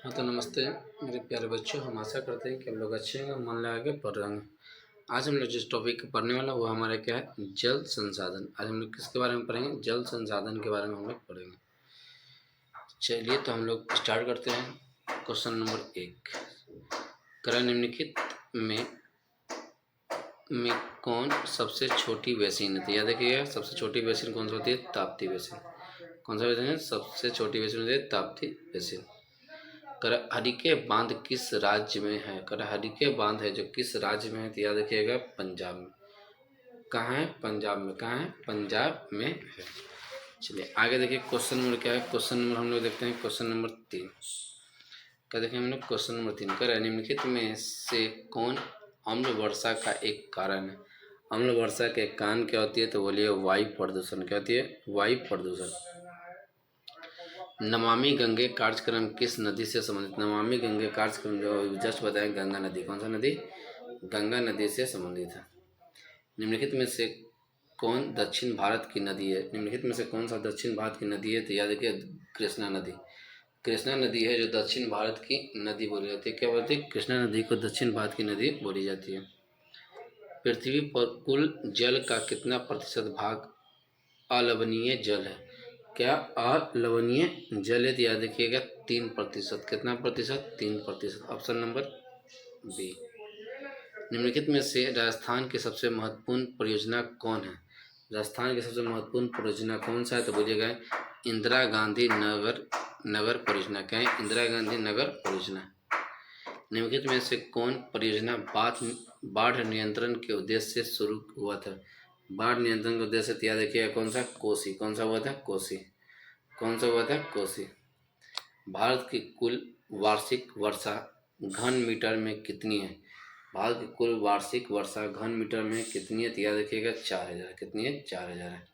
हाँ, तो नमस्ते मेरे प्यारे बच्चों। हम आशा करते हैं कि आप लोग अच्छे हैं और मन लगा के पढ़ रहे हैं। आज हम लोग जिस टॉपिक को पढ़ने वाला वो हमारा क्या है, जल संसाधन। आज हम लोग किसके बारे में पढ़ेंगे? जल संसाधन के बारे में हम लोग पढ़ेंगे। चलिए तो हम लोग स्टार्ट करते हैं। क्वेश्चन नंबर 1, करा निम्नलिखित में कौन सबसे छोटी बेसिन है? याद रखिएगा, सबसे छोटी बेसिन कौन सी होती है? ताप्ती बेसिन। कौन सा बेसिन है? सबसे छोटी बेसिन होती है ताप्ती बेसिन। करहरिके बांध किस राज्य में है? करहरिके बांध है जो किस राज्य में है? तो याद रखिएगा, पंजाब में। कहाँ है? पंजाब में। कहाँ है? पंजाब में है। चलिए आगे देखिए, क्वेश्चन नंबर क्या है। क्वेश्चन नंबर हम लोग देखते हैं, क्वेश्चन नंबर 3 क्या देखें हम लोग। क्वेश्चन नंबर 3, कर निम्नलिखित में से कौन अम्ल वर्षा का एक कारण है? अम्ल वर्षा के कारण क्या होती है? तो बोलिए वायु प्रदूषण। क्या होती है? वायु प्रदूषण। नमामि गंगे कार्यक्रम किस नदी से संबंधित? नमामि गंगे कार्यक्रम जो जस्ट बताएं, गंगा नदी। कौन सा नदी? गंगा नदी से संबंधित है। निम्नलिखित में से कौन दक्षिण भारत की नदी है? निम्नलिखित में से कौन सा दक्षिण भारत की नदी है? तो याद रखिए, कृष्णा नदी। कृष्णा नदी है जो दक्षिण भारत की नदी बोली जाती है। क्या बोलती है? कृष्णा नदी को दक्षिण भारत की नदी बोली जाती है। पृथ्वी पर कुल जल का कितना प्रतिशत भाग अलवणीय जल है? क्या अलवणीय जल है? याद रखिएगा 3%। कितना प्रतिशत? 3%। Option number B. निम्नलिखित में से राजस्थान की सबसे महत्वपूर्ण परियोजना कौन है? राजस्थान की सबसे महत्वपूर्ण परियोजना कौन सा है? तो बोलिएगा इंदिरा गांधी नगर परियोजना। क्या है? इंदिरा गांधी नगर परियोजना। निम्नलिखित में से कौन परियोजना बाढ़ नियंत्रण के उद्देश्य से शुरू हुआ था? बाढ़ नियंत्रण के उद्देश्य से याद रखिएगा, कौन सा? कोसी। कौन सा हुआ था? कोसी। कौन सा हुआ था? कोसी। भारत की कुल वार्षिक वर्षा घन मीटर में कितनी है? भारत की कुल वार्षिक वर्षा घन मीटर में कितनी है? याद रखिएगा 4000। कितनी है? 4000 है।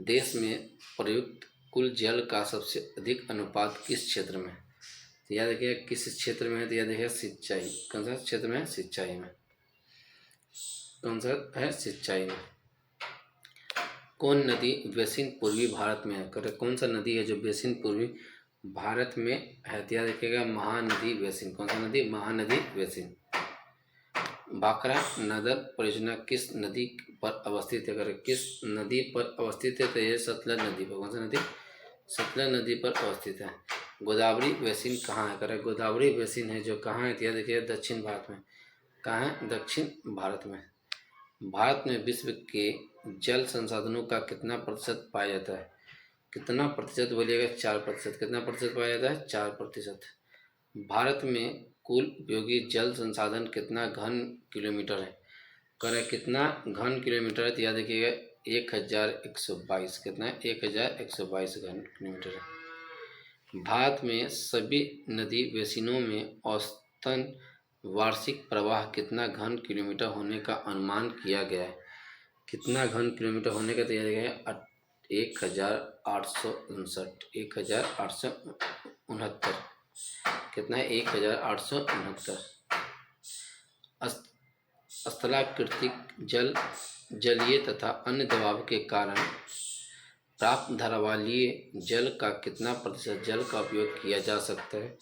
देश में प्रयुक्त कुल जल का सबसे अधिक अनुपात किस क्षेत्र में है? तो याद रखिएगा किस क्षेत्र में है? तो याद रखिएगा सिंचाई। कौन सा क्षेत्र में है? सिंचाई में। कौन सा है? सिंचाई में। कौन नदी बेसिन पूर्वी भारत में है? कौन सा नदी है जो बेसिन पूर्वी भारत में है? तो याद रखिएगा महानदी बेसिन। कौन सा नदी? महानदी बेसिन। भाखड़ा नगर परियोजना किस नदी पर अवस्थित है? अगर किस नदी पर अवस्थित है? तो यह सतलज नदी पर। कौन सा नदी? सतलज नदी पर अवस्थित है। गोदावरी बेसिन कहाँ है? करे गोदावरी बेसिन है जो कहाँ है? तो देखिए दक्षिण भारत में। कहाँ है? दक्षिण भारत में। भारत में विश्व के जल संसाधनों का कितना प्रतिशत पाया जाता है? कितना प्रतिशत बोलिएगा? 4%। कितना प्रतिशत पाया जाता है? 4%। भारत में कुल उपयोगी जल संसाधन कितना घन किलोमीटर है? करे कितना घन किलोमीटर है? तो याद रखिएगा 1122। कितना है? 1122 घन किलोमीटर है। भारत में सभी नदी बेसिनों में औसतन वार्षिक प्रवाह कितना घन किलोमीटर होने का अनुमान किया गया है? कितना घन किलोमीटर होने का तैयार गया है? 1869। 1869। कितना है? 1869। स्थलाकृतिक जल जलीय तथा अन्य दबाव के कारण प्राप्त धारावालीय जल का कितना प्रतिशत जल का उपयोग किया जा सकता है?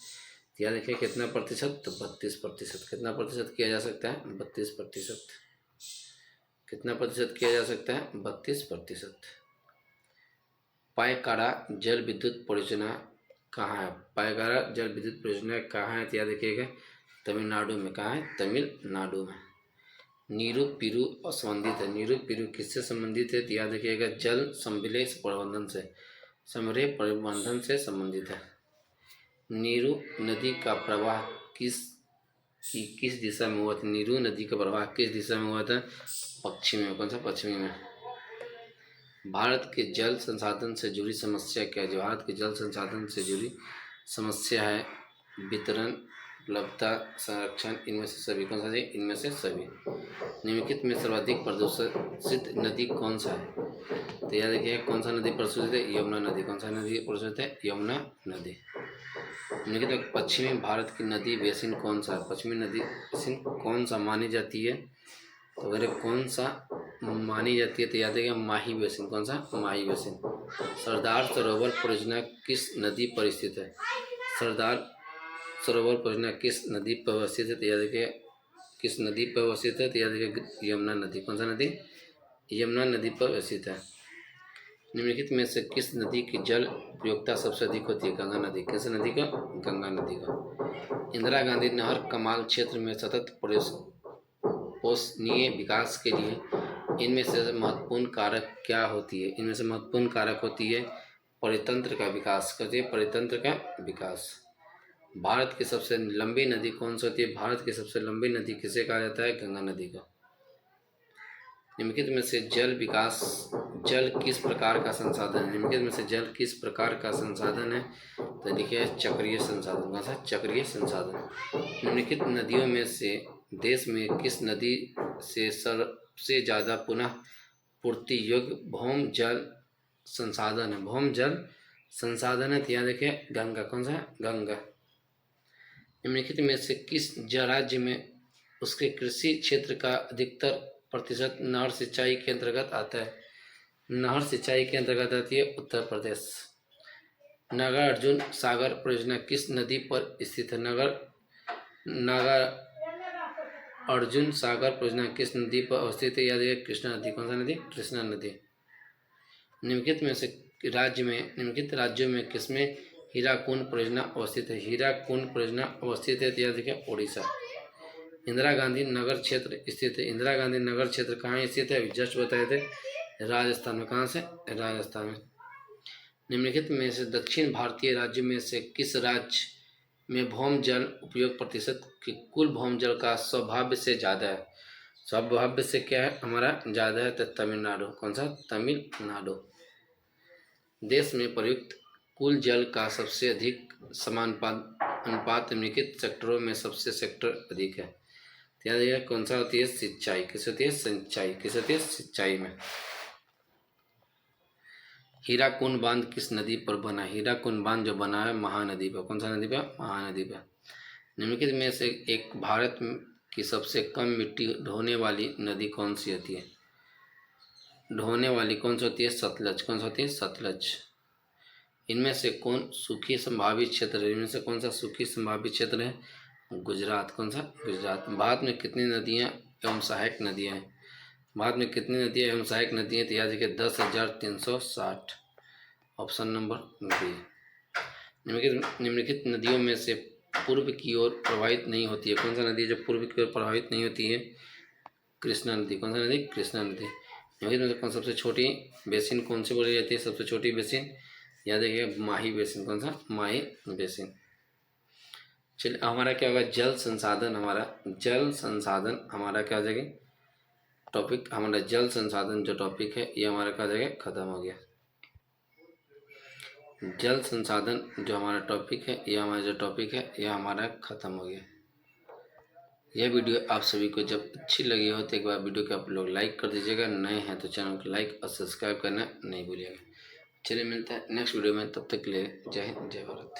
याद रखिए कितना प्रतिशत? तो 32%। कितना प्रतिशत किया जा सकता है? 32%। कितना प्रतिशत किया जा सकता है? 32%। पायकाड़ा जल विद्युत परियोजना कहाँ है? पायकाड़ा जल विद्युत परियोजना कहाँ है? याद रखिएगा तमिलनाडु में। कहाँ है? तमिलनाडु में। नीरू पीरू संबंधित है। नीरू पीरू किससे संबंधित है? याद रखिएगा जल संविलेय प्रबंधन से। समरेह प्रबंधन से संबंधित है। नीरू नदी का प्रवाह किस दिशा में हुआ था? नीरू नदी का प्रवाह किस दिशा में हुआ था? पश्चिमी में। कौन सा? पश्चिमी में। भारत के जल संसाधन से जुड़ी समस्या क्या है? जो भारत के जल संसाधन से जुड़ी समस्या है वितरण, उपलब्धता, संरक्षण, इनमें से सभी। कौन सा है? इनमें से सभी। निम्नलिखित में सर्वाधिक प्रदूषित नदी कौन सा है? तो याद रखिए कौन सा नदी प्रदूषित है? यमुना नदी। कौन सा नदी प्रदूषित है? यमुना नदी। निम्नलिखित में पश्चिमी भारत की नदी बेसिन कौन सा है? पश्चिमी नदी बेसिन कौन सा मानी जाती है? तो अगर कौन सा मानी जाती है? तो याद रखिएगा माही बेसिन। कौन सा? माही बेसिन। सरदार सरोवर परियोजना किस नदी पर स्थित है? सरदार सरोवर परियोजना किस नदी पर अवस्थित है? तो याद रखिए किस नदी पर अवस्थित है? तो याद रखिए यमुना नदी। कौन सा नदी? यमुना नदी पर अवस्थित है। निम्नलिखित में से किस नदी की जल उपयोगिता सबसे अधिक होती है? गंगा नदी। किस नदी का? गंगा नदी का। इंदिरा गांधी नहर कमाल क्षेत्र में सतत पोषणीय विकास के लिए इनमें से महत्वपूर्ण कारक क्या होती है? इनमें से महत्वपूर्ण कारक होती है परितंत्र का विकास। कहते हैं परितंत्र का विकास। भारत की सबसे लंबी नदी कौन सी होती है? भारत की सबसे लंबी नदी किसे कहा जाता है? गंगा नदी को। निम्नलिखित में से जल किस प्रकार का संसाधन है? निम्नलिखित में से जल किस प्रकार का संसाधन है? तो देखिए चक्रीय संसाधन। कौन सा? चक्रीय संसाधन। निम्नलिखित नदियों में से देश में किस नदी से सबसे ज़्यादा पुनः पूर्ति योग्य भौम जल संसाधन है? भौम जल संसाधन है तो यहाँ देखिए गंगा। कौन सा? गंगा। निम्नलिखित में से किस राज्य में उसके कृषि क्षेत्र का अधिकतर प्रतिशत नहर सिंचाई के अंतर्गत आता है? नहर सिंचाई के अंतर्गत आती है उत्तर प्रदेश। नागार्जुन सागर परियोजना किस नदी पर स्थित है? नागार्जुन सागर परियोजना किस नदी पर अवस्थित है? याद है कृष्णा नदी। कौन सा नदी? कृष्णा नदी। निम्नलिखित राज्यों में किसमें हीराकुंड परियोजना अवस्थित है? हीराकुंड परियोजना अवस्थित है तो याद रखिए उड़ीसा। इंदिरा गांधी नगर क्षेत्र स्थित है। इंदिरा गांधी नगर क्षेत्र कहाँ स्थित है? जस्ट बताए थे राजस्थान में। कहाँ से? राजस्थान में। निम्नलिखित में से दक्षिण भारतीय राज्यों में से किस राज्य में भौम जल उपयोग प्रतिशत की कुल भौम जल का स्वभाव से ज़्यादा है? स्वभाव से क्या है हमारा? ज़्यादा है तो तमिलनाडु। कौन सा? तमिलनाडु। देश में प्रयुक्त कुल जल का सबसे अधिक समानुपात निम्नलिखित सेक्टरों में सबसे सेक्टर अधिक है। याद रखिए कौन सा होती है? सिंचाई। किस होती है? सिंचाई। किस होती है? सिंचाई में। हीराकुंड बांध किस नदी पर बना? हीराकुंड बांध जो बना है महानदी पर। कौन सा नदी पर? महानदी पर। निम्नलिखित में से एक भारत की सबसे कम मिट्टी ढोने वाली नदी कौन सी होती है? ढोने वाली कौन सी होती है? सतलज। कौन सी होती है? सतलज। इनमें से कौन सूखी संभावित क्षेत्र है? इनमें से कौन सा सूखी संभावित क्षेत्र है? गुजरात। कौन सा? गुजरात। भारत में कितनी नदियाँ एवं सहायक नदियाँ हैं? भारत में कितनी नदियाँ एवं सहायक नदियाँ? तो याद रखिए 10,360। Option number B. निम्नलिखित नदियों में से पूर्व की ओर प्रवाहित नहीं होती है। कौन सा नदी है जो पूर्व की ओर प्रवाहित नहीं होती है? कृष्णा नदी। कौन सा नदी? कृष्णा नदी। निम्नलिखित में से कौन सबसे छोटी बेसिन कौन सी बोली जाती है? सबसे छोटी बेसिन याद रखिए माही बेसिन। कौन सा? माही बेसिन। चलिए हमारा क्या होगा? जल संसाधन हमारा क्या हो जाएगा? टॉपिक हमारा जल संसाधन जो टॉपिक है ये हमारा क्या हो जाएगा? खत्म हो गया। जल संसाधन जो हमारा टॉपिक है ये हमारा खत्म हो गया। यह वीडियो आप सभी को जब अच्छी लगी हो तो एक बार वीडियो को आप लोग लाइक कर दीजिएगा। नए हैं तो चैनल को लाइक और सब्सक्राइब करना नहीं भूलिएगा। चलिए मिलते हैं नेक्स्ट वीडियो में, तब तक के लिए जय हिंद जय भारत।